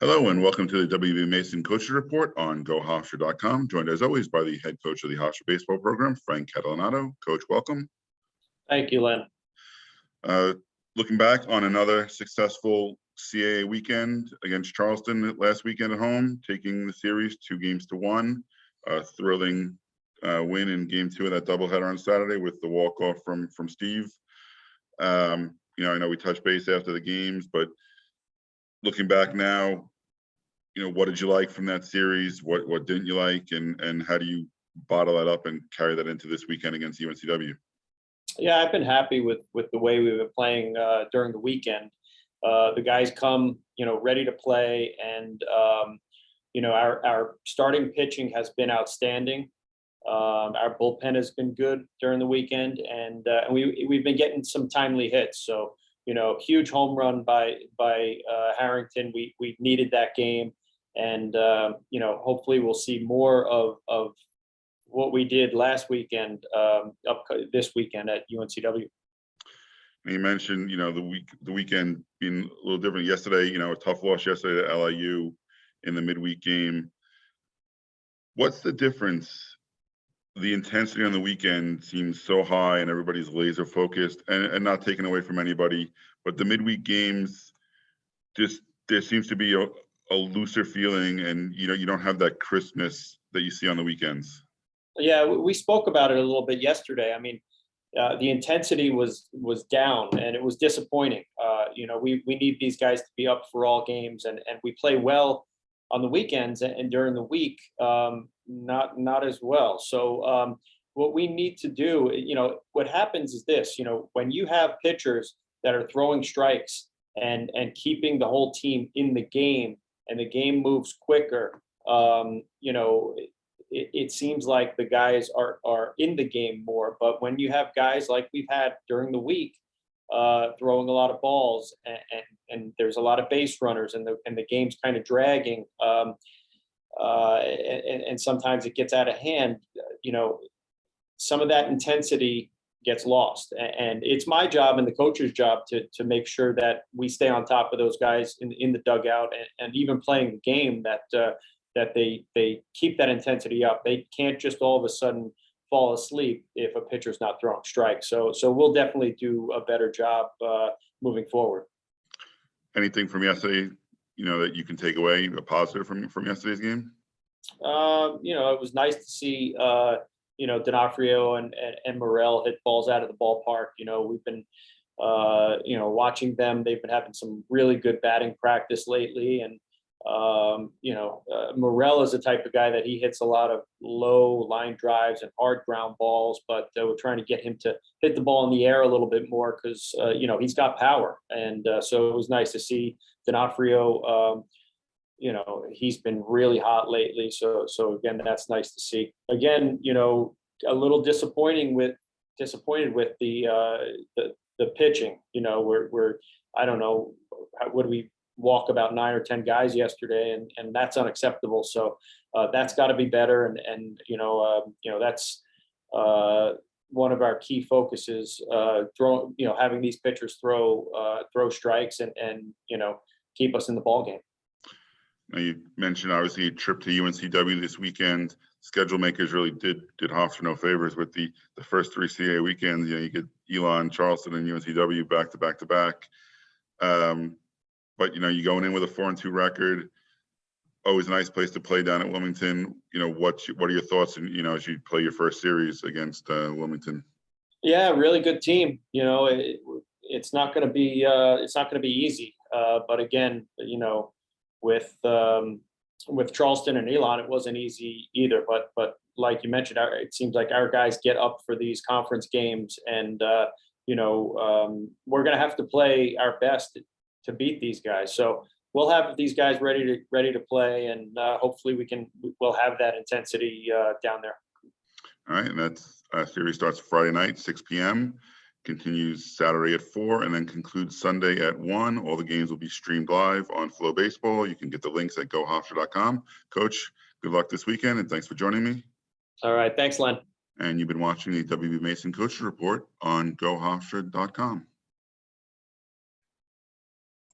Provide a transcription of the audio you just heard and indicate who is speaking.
Speaker 1: Hello and welcome to the WB Mason Coaches Report on GoHofstra.com. Joined as always by the head coach of the Hofstra baseball program, Frank Catalanotto. Coach, welcome.
Speaker 2: Thank you, Len.
Speaker 1: Looking back on another successful CAA weekend against Charleston last weekend at home, taking the series 2-1. Thrilling win in game 2 of that doubleheader on Saturday with the walk-off from Steve. I know we touched base after the games, but looking back now, what did you like from that series? What didn't you like, and how do you bottle that up and carry that into this weekend against UNCW?
Speaker 2: Yeah, I've been happy with the way we've been playing during the weekend. The guys come, ready to play, and our starting pitching has been outstanding. Our bullpen has been good during the weekend, and we've been getting some timely hits. So huge home run by Harrington. We needed that game, and hopefully we'll see more of what we did last weekend this weekend at UNCW.
Speaker 1: You mentioned the weekend being a little different. Yesterday, a tough loss yesterday to LIU in the midweek game. What's the difference? The intensity on the weekend seems so high and everybody's laser focused, and not taken away from anybody, but the midweek games, just there seems to be a looser feeling, and you don't have that crispness that you see on the weekends.
Speaker 2: Yeah, we spoke about it a little bit yesterday. I mean, the intensity was down, and it was disappointing. We need these guys to be up for all games, and we play well on the weekends, and during the week, not as well. So what we need to do, what happens is this, when you have pitchers that are throwing strikes and keeping the whole team in the game, and the game moves quicker, it seems like the guys are in the game more. But when you have guys like we've had during the week, throwing a lot of balls, and there's a lot of base runners, and the game's kind of dragging, and sometimes it gets out of hand, some of that intensity gets lost. And it's my job and the coach's job to make sure that we stay on top of those guys in the dugout, and even playing the game, that they keep that intensity up. They can't just all of a sudden fall asleep if a pitcher's not throwing strikes. So we'll definitely do a better job moving forward.
Speaker 1: Anything from yesterday, that you can take away a positive from yesterday's game?
Speaker 2: It was nice to see D'Onofrio and Morel hit balls out of the ballpark. We've been watching them. They've been having some really good batting practice lately, and Morel is the type of guy that he hits a lot of low line drives and hard ground balls, but we're trying to get him to hit the ball in the air a little bit more, because he's got power, and so it was nice to see D'Onofrio. He's been really hot lately, so again, that's nice to see. Again, a little disappointed with the pitching. We're I don't know, what do we walk about 9 or 10 guys yesterday, and that's unacceptable. So that's got to be better, and that's one of our key focuses. Having these pitchers throw strikes and keep us in the ball game.
Speaker 1: Now, you mentioned obviously a trip to UNCW this weekend. Schedule makers really did Hofstra no favors with the first 3 CAA weekends. You get Elon, Charleston, and UNCW back to back. But you're going in with a 4-2 record. Always a nice place to play down at Wilmington. What are your thoughts? And as you play your first series against Wilmington.
Speaker 2: Yeah, really good team. It's not going to be easy. But again, with Charleston and Elon, it wasn't easy either. But like you mentioned, it seems like our guys get up for these conference games, and we're going to have to play our best to beat these guys. So we'll have these guys ready to play, and hopefully we'll have that intensity down there.
Speaker 1: All right, and that's series starts Friday night, 6 p.m. Continues Saturday at 4, and then concludes Sunday at 1. All the games will be streamed live on Flow Baseball. You can get the links at GoHofstra.com. Coach, good luck this weekend, and thanks for joining me.
Speaker 2: All right, thanks, Len.
Speaker 1: And you've been watching the WB Mason Coaches Report on GoHofstra.com.